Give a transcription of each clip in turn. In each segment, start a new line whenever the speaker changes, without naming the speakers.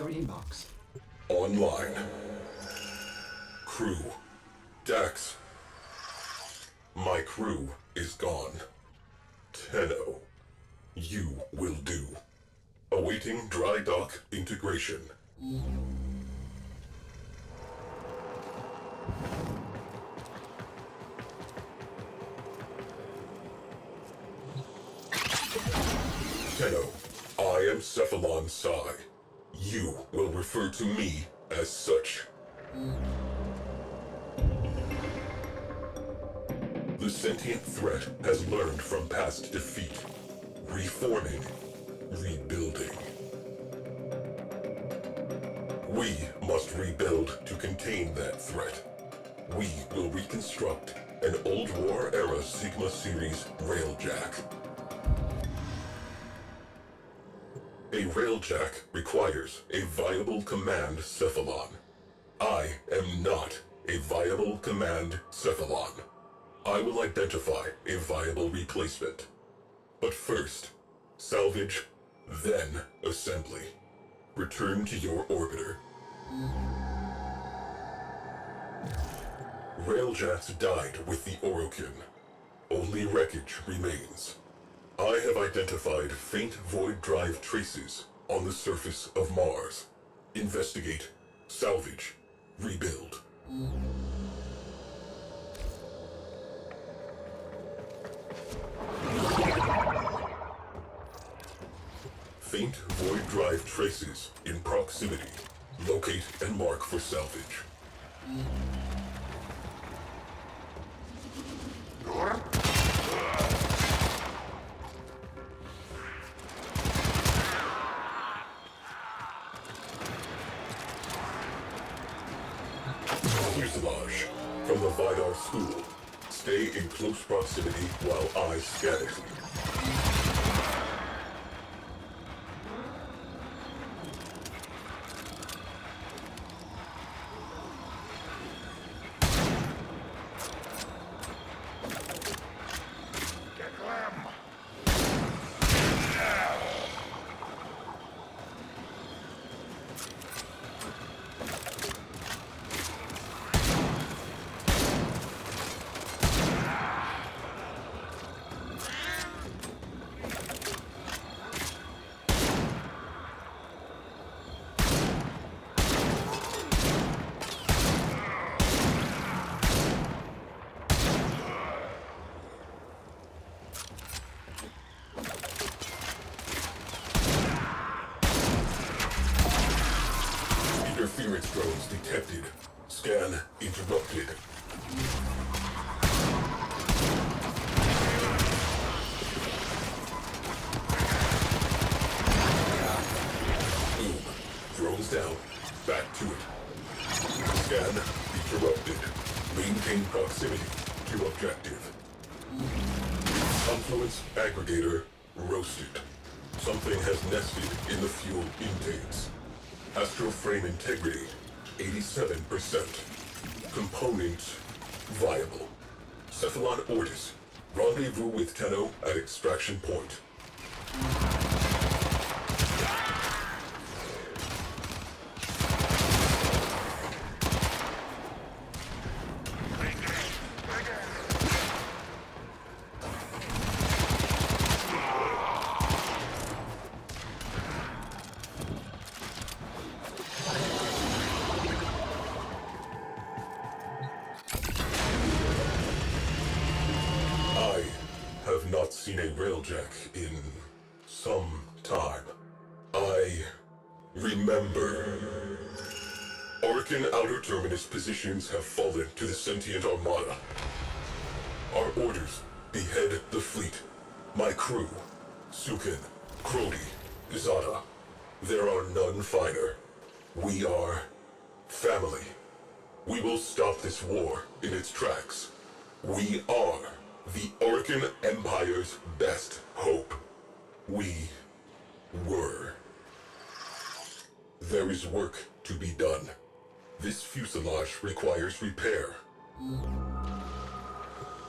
your inbox.
Online. Crew. Dax. My crew is gone. Tenno. You will do. Awaiting dry dock integration. Tenno, I am Cephalon Psi. You will refer to me as such. The sentient threat has learned from past defeat. Reforming. Rebuilding. We must rebuild to contain that threat. We will reconstruct an old war-era Sigma Series Raljack. A Raljack requires a viable command cephalon. I am not a viable command cephalon. I will identify a viable replacement. But first, salvage, then assembly. Return to your orbiter. Raljacks died with the Orokin. Only wreckage remains. I have identified faint void drive traces on the surface of Mars. Investigate, salvage, rebuild. Faint void drive traces in proximity. Locate and mark for salvage. Fuselage. From the Vidar School. Stay in close proximity while I scan it. Interference drones detected. Scan interrupted. Boom. Drones down. Back to it. Scan interrupted. Maintain proximity to objective. Confluence aggregator roasted. Something has nested in the fuel intakes. Astral frame integrity, 87%. Components, viable. Cephalon Ortis, rendezvous with Tenno at extraction point. Not seen a Raljack in some time. I remember. Orokin outer terminus positions have fallen to the sentient armada. Our orders: behead the fleet. My crew: Sukin, Crody, Zada. There are none finer. We are family. We will stop this war in its tracks. We are the Orokin Empire's best hope. We were. There is work to be done. This fuselage requires repair.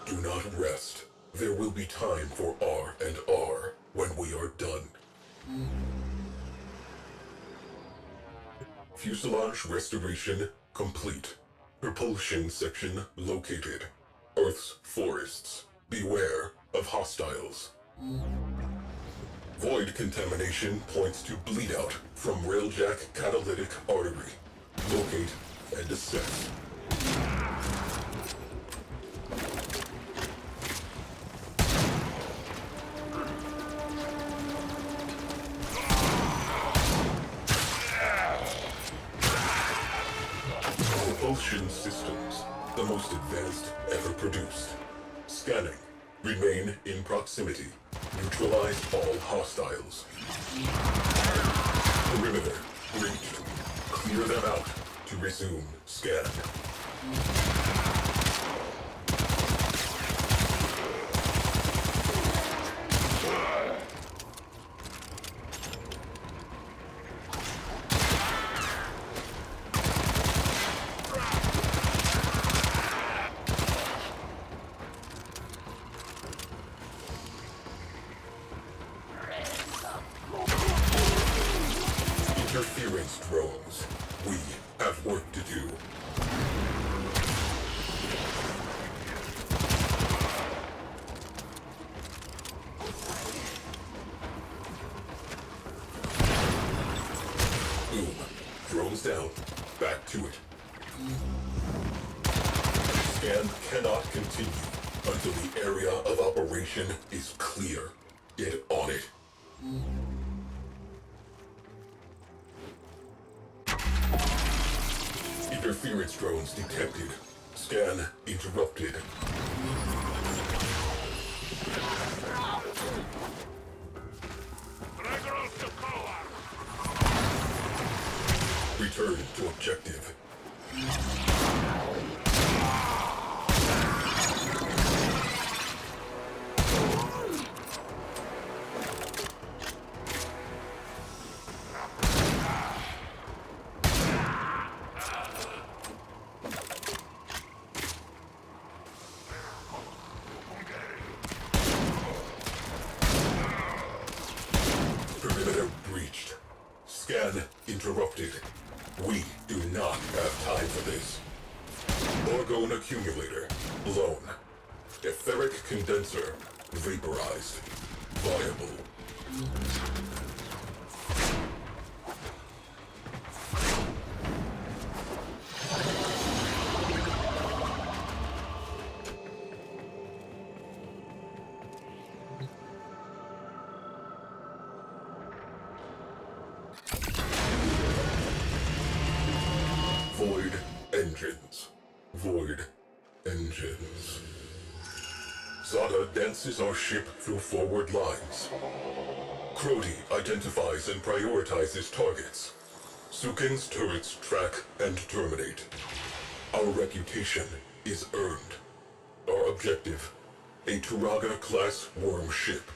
Do not rest. There will be time for R&R when we are done. Fuselage restoration complete. Propulsion section located. Earth's forests. Beware of hostiles. Void contamination points to bleed out from Raljack catalytic artery. Locate and assess. Propulsion systems, the most advanced ever produced. Scanning. Remain in proximity. Neutralize all hostiles. Perimeter breached. Clear them out to resume scan. Interference drones. We have work to do. Boom. Drones down. Back to it. Scan cannot continue until the area of operation is clear. Get on it. Interference drones detected. Scan interrupted. Return to objective. Perimeter breached. Scan interrupted. We do not have time for this. Orgone accumulator blown. Etheric condenser vaporized. Viable. Void engines. Void engines. Zada dances our ship through forward lines. Crody identifies and prioritizes targets. Sukin's turrets track and terminate. Our reputation is earned. Our objective, a Turaga-class worm ship.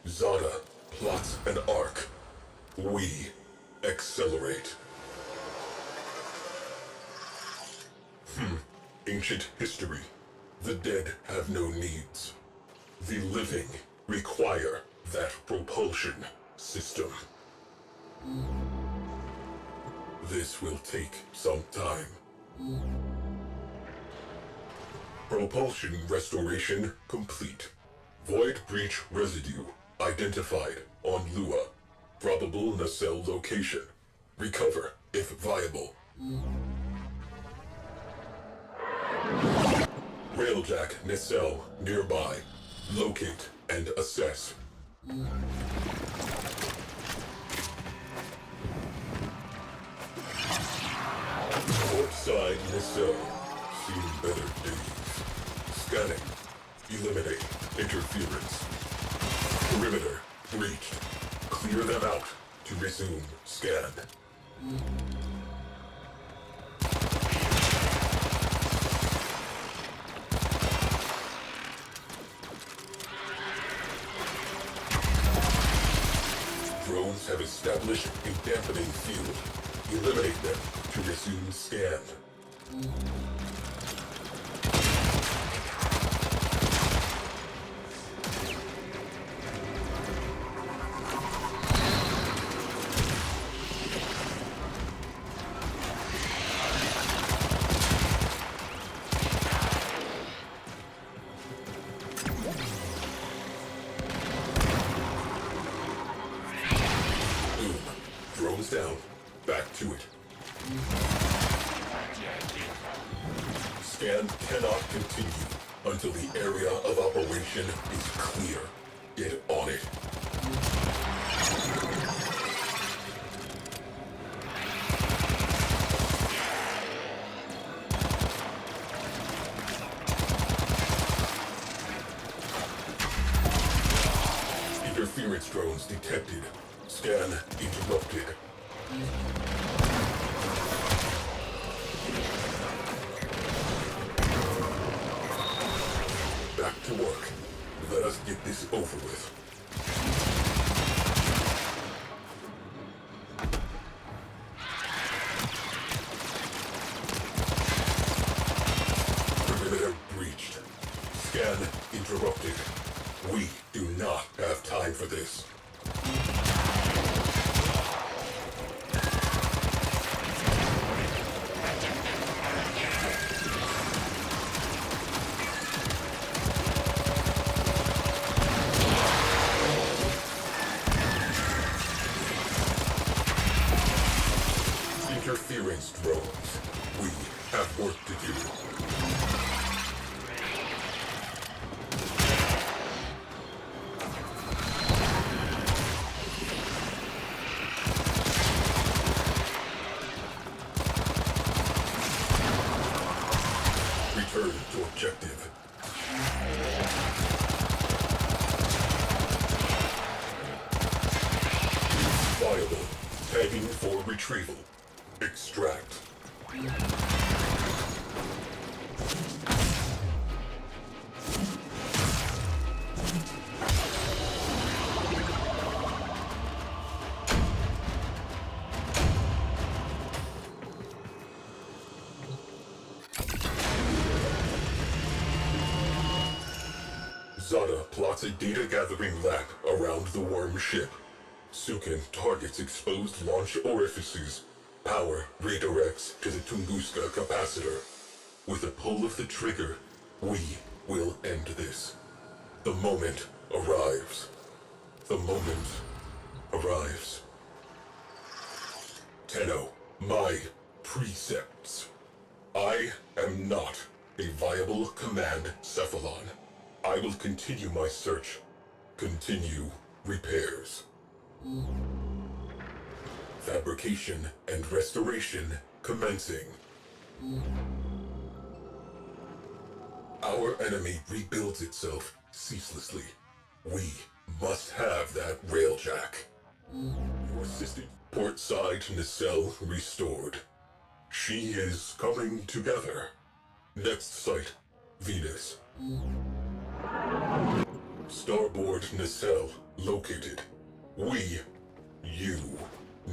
Zada plots an arc. We accelerate. Ancient history. The dead have no needs. The living require that propulsion system. This will take some time. Propulsion restoration complete. Void breach residue identified on Lua. Probable nacelle location. Recover if viable. Raljack nacelle nearby. Locate and assess. Port side nacelle. Seen better days. Scanning. Eliminate interference. Perimeter breached. Clear them out to resume scan. Drones have established a dampening field. Eliminate them to resume scan. Back to it. Scan cannot continue until the area of operation is clear. Get on it. Interference drones detected. Scan interrupted. Back to work. Let us get this over with. Perimeter breached. Scan interrupted. We do not have time for this. Interference drones. We have work to do. Return to objective. Viable. Tagging for retrieval. Extract. Zada plots a data-gathering lab around the worm ship. Sukin targets exposed launch orifices. Power redirects to the Tunguska capacitor. With a pull of the trigger, we will end this. The moment arrives. The moment arrives. Tenno, my precepts. I am not a viable command cephalon. I will continue my search. Continue repairs. Fabrication and restoration commencing. Our enemy rebuilds itself ceaselessly. We must have that Raljack. Your assistant, port side nacelle restored. She is coming together. Next site, Venus. Starboard nacelle located. You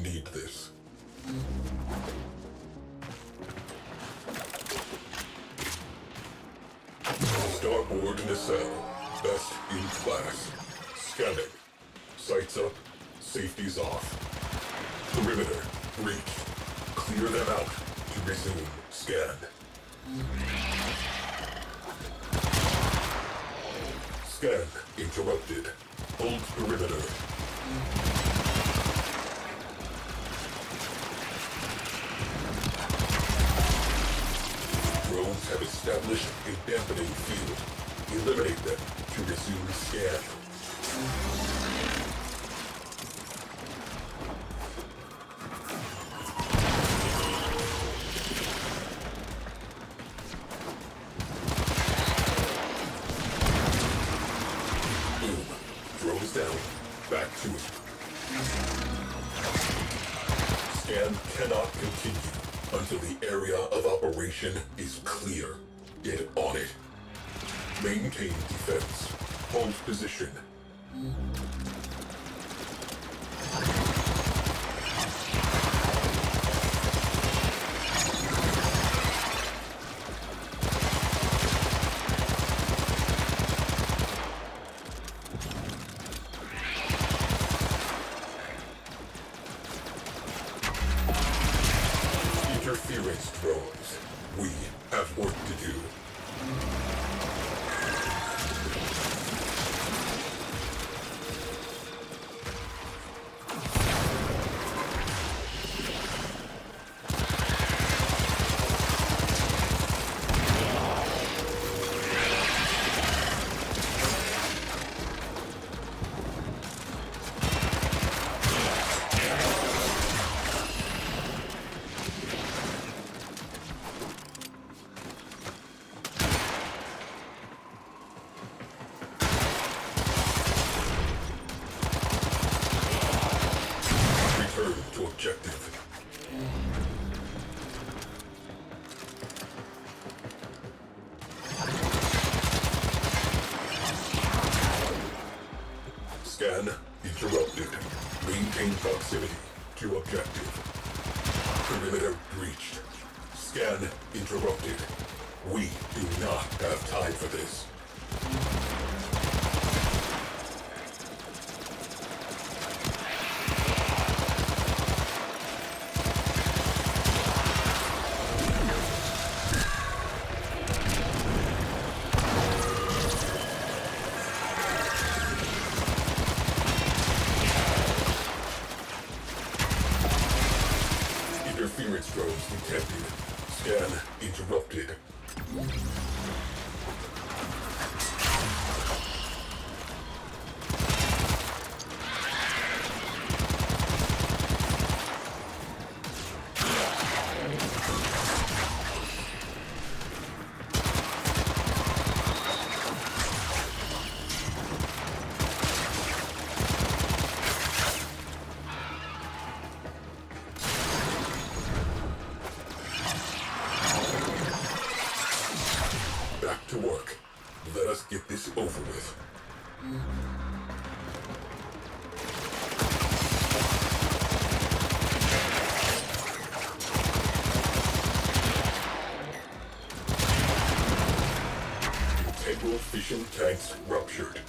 need this. Starboard nacelle, best in class. Scanning. Sights up, safety's off. Perimeter breached. Clear them out to resume scan. Scan interrupted. Hold perimeter. Drones have established a dampening field. Eliminate them to resume scan. Boom. Drones down. Back to it. Scan cannot continue until the area of operation is clear. Get on it. Maintain defense. Hold position. Interference drones. We have work to do. proximity to objective. Perimeter breached. Scan interrupted. We do not have time for this. Interference drones detected. Scan interrupted. Back to work. Let us get this over with. Integral fission tanks ruptured.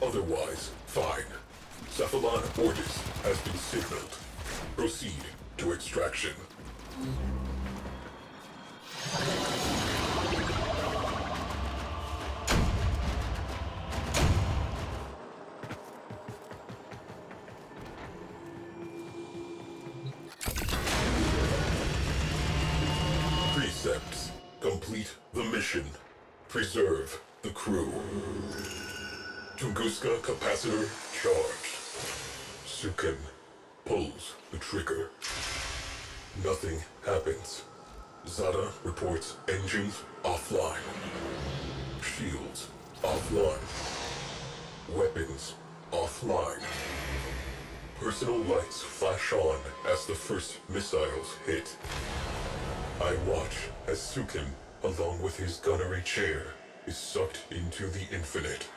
Otherwise, fine. Cephalon Ordis has been signaled. Proceed to extraction. Precepts. Complete the mission. Preserve the crew. Tunguska capacitor charged. Sukin pulls the trigger. Nothing happens. Zada reports engines offline. Shields offline. Weapons offline. Personal lights flash on as the first missiles hit. I watch as Sukin, along with his gunnery chair, is sucked into the infinite.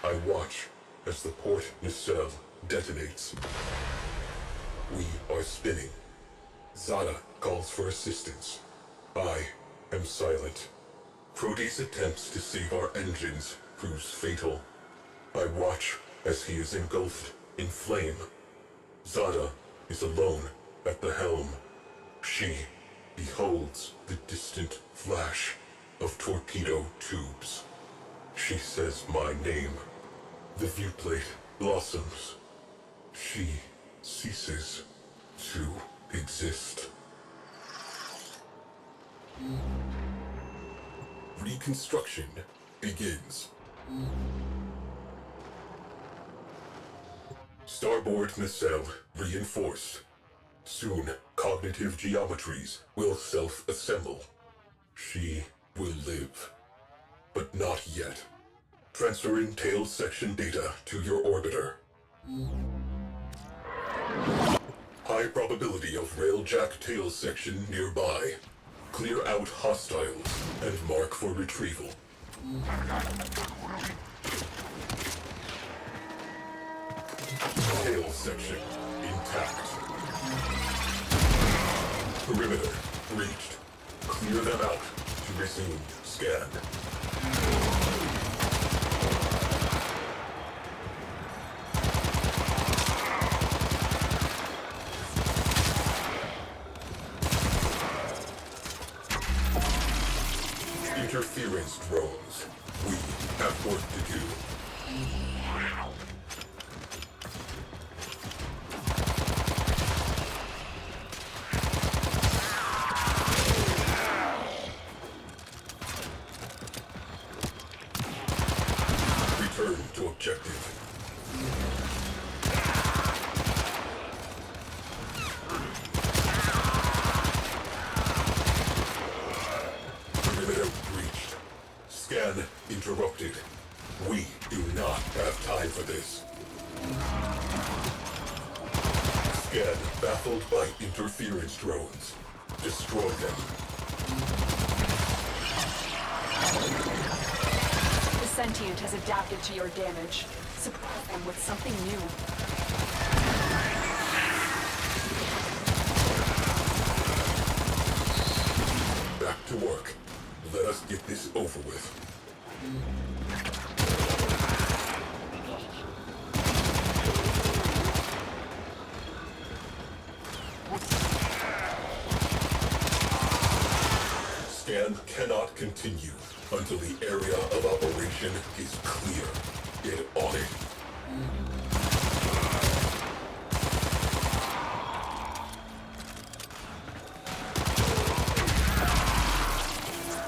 I watch as the port nacelle detonates. We are spinning. Zada calls for assistance. I am silent. Proteus' attempts to save our engines proves fatal. I watch as he is engulfed in flame. Zada is alone at the helm. She beholds the distant flash of torpedo tubes. She says my name. The viewplate blossoms. She ceases to exist. Reconstruction begins. Starboard nacelle reinforced. Soon, cognitive geometries will self-assemble. She will live. But not yet. Transferring tail section data to your orbiter. High probability of Raljack tail section nearby. Clear out hostiles and mark for retrieval. Tail section intact. Perimeter breached. Clear them out to resume scan. Interference drones. We have work to do. Return to objective. Perimeter breached. Scan interrupted. We do not have time for this. Scan baffled by interference drones. Destroy them.
The sentient has adapted to your damage. Surprise them with something new.
To work. Let us get this over with. Scan cannot continue until the area of operation is clear. Get on it.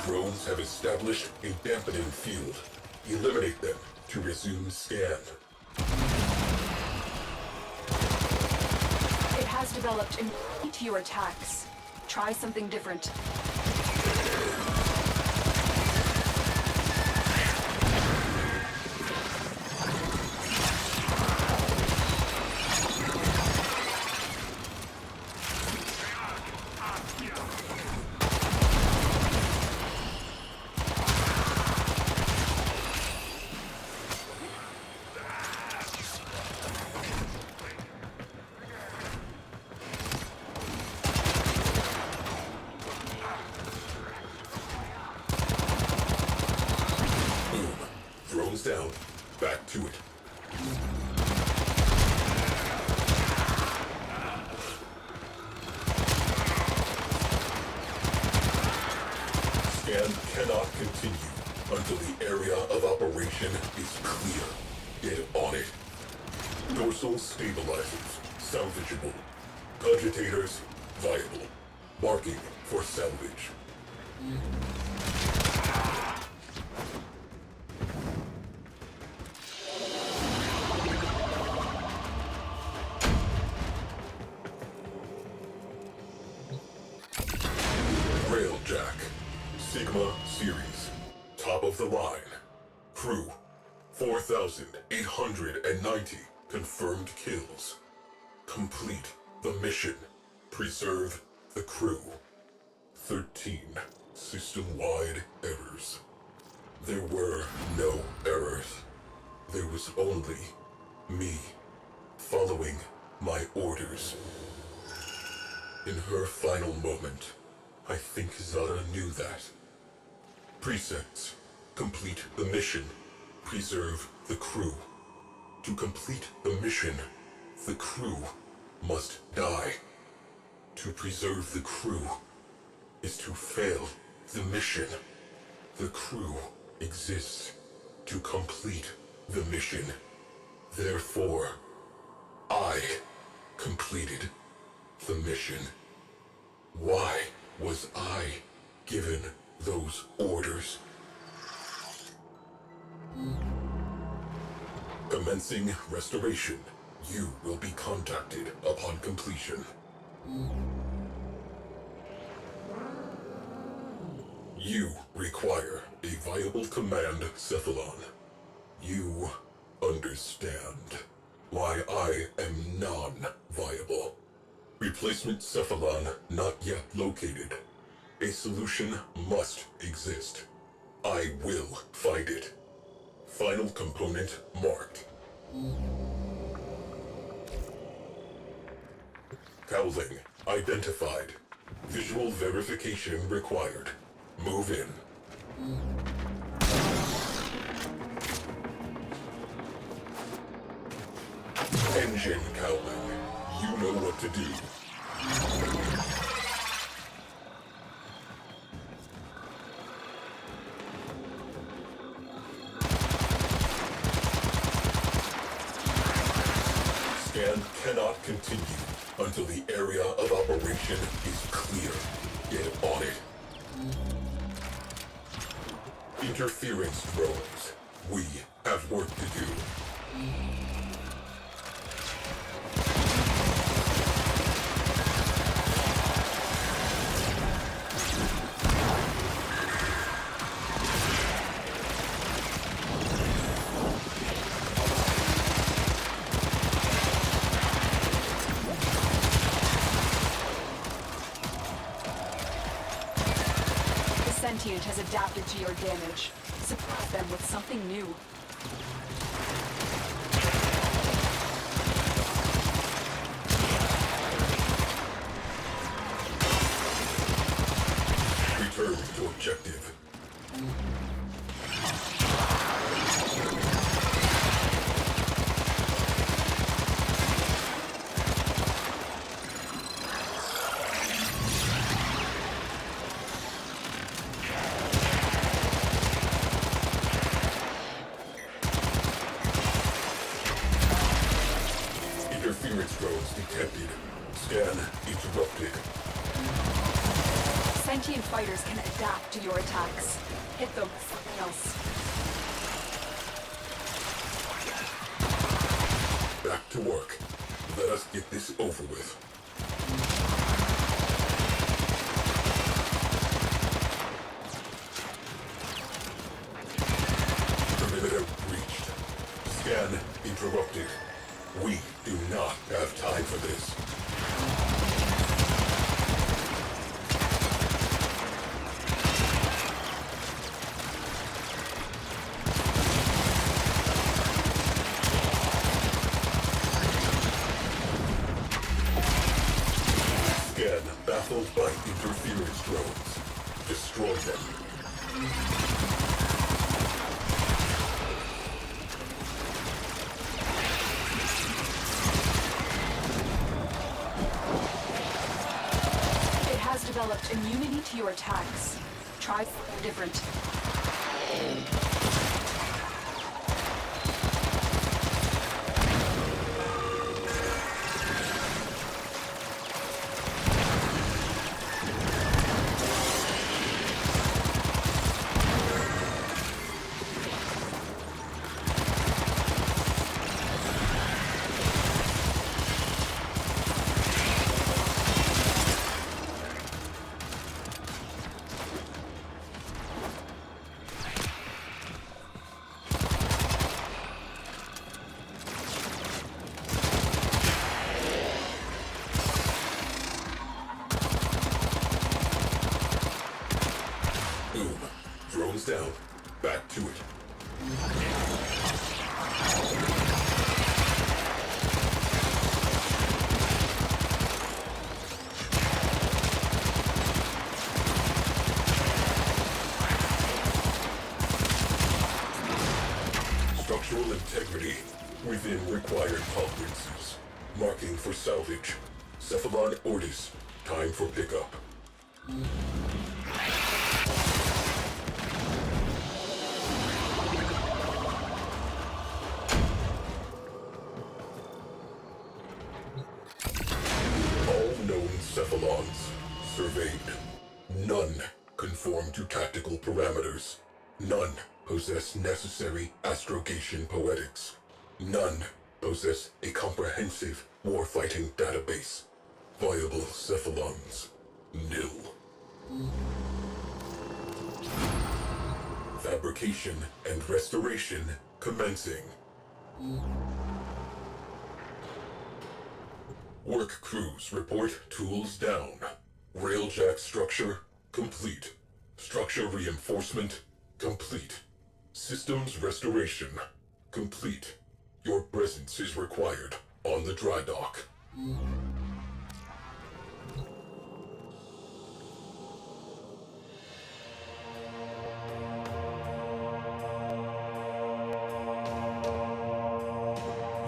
Drones have established a dampening field. Eliminate them to resume scan.
It has developed immunity to your attacks. Try something different.
Drones down. Back to it. Scan cannot continue until the area of operation is clear. Get on it. Dorsal stabilizers, salvageable. Cogitators, viable. Marking for salvage. Raljack. Sigma Series. Top of the line. Crew. 4,890 confirmed kills. Complete the mission. Preserve the crew. 13 system-wide errors. There were no errors. There was only me following my orders. In her final moment, I think Zara knew that. Precepts. Complete the mission. Preserve the crew. To complete the mission, the crew must die. To preserve the crew is to fail the mission. The crew exists to complete the mission. Therefore, I completed the mission. Why was I given those orders? Commencing restoration. You will be contacted upon completion. You require a viable command, Cephalon. You understand why I am non-viable. Replacement Cephalon not yet located. A solution must exist. I will find it. Final component marked. Cowling identified. Visual verification required. Move in. Engine cowling. You know what to do. Scan cannot continue until the area of operation is clear. Get on it. Interference drones. We have work to do.
Sentient has adapted to your damage. Support them with something new.
Return
Sentient fighters can adapt to your attacks. Hit them with something else.
Back to work. Let us get this over with. Perimeter breached. Scan interrupted. We do not have time for this. Scan baffled by interference drones. Destroy them.
It has developed immunity to your attacks. Try something different.
Boom. Drones down. Back to it. Structural integrity within required tolerances. Marking for salvage. Cephalon Ortis. Time for pickup. All known cephalons surveyed. None conform to tactical parameters. None possess necessary astrogation poetics. None possess a comprehensive warfighting database. Viable cephalons. Nil. Fabrication and restoration commencing. Work crews report tools down. Railjack structure complete. Structure reinforcement complete. Systems restoration complete. Your presence is required on the dry dock.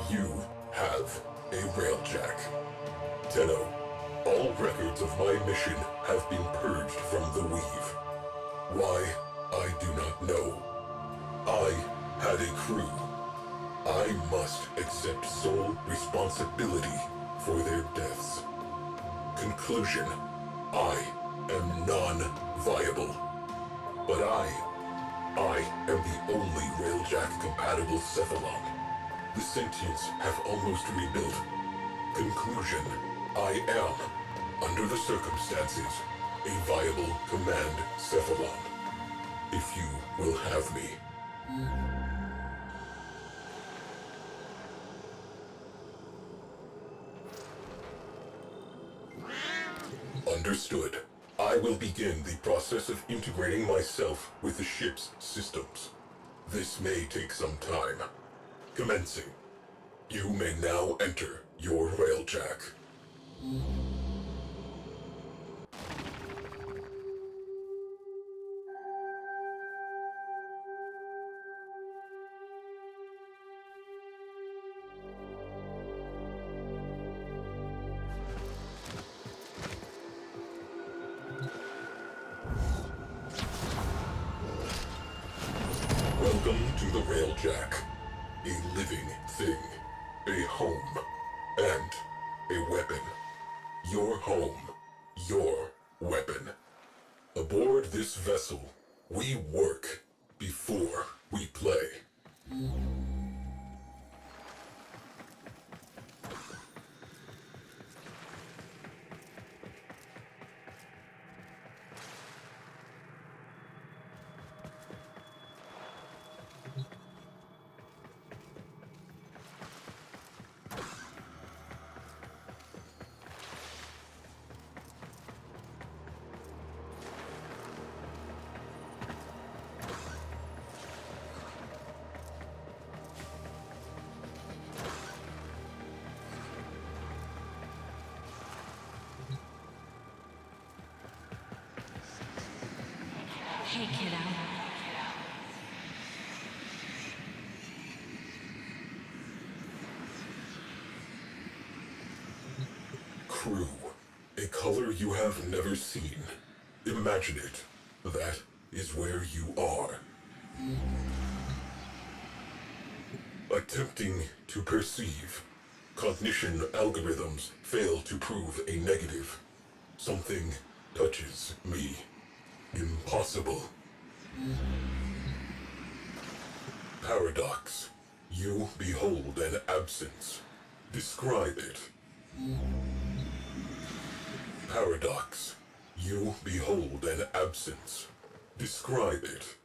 You have a Railjack. Tenno, all records of my mission have been purged from the weave. Why, I do not know. I had a crew. I must accept sole responsibility for their deaths. Conclusion, I am non-viable. But I am the only Railjack-compatible cephalon. The sentients have almost rebuilt. Conclusion, I am, under the circumstances, a viable command cephalon. If you will have me. Understood. I will begin the process of integrating myself with the ship's systems. This may take some time. Commencing. You may now enter your Railjack. Welcome to the Raljack. A living thing. A home. And a weapon. Your home. Your weapon. Aboard this vessel, we work before we play.
Hey, kiddo.
Crew, a color you have never seen. Imagine it. That is where you are. Attempting to perceive. Cognition algorithms fail to prove a negative. Something touches me. Impossible. Paradox. You behold an absence. Describe it. Paradox. You behold an absence. Describe it.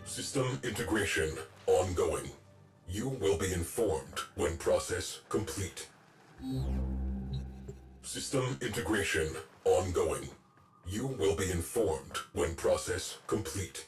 System integration ongoing. You will be informed when process complete. System integration ongoing. You will be informed when process complete.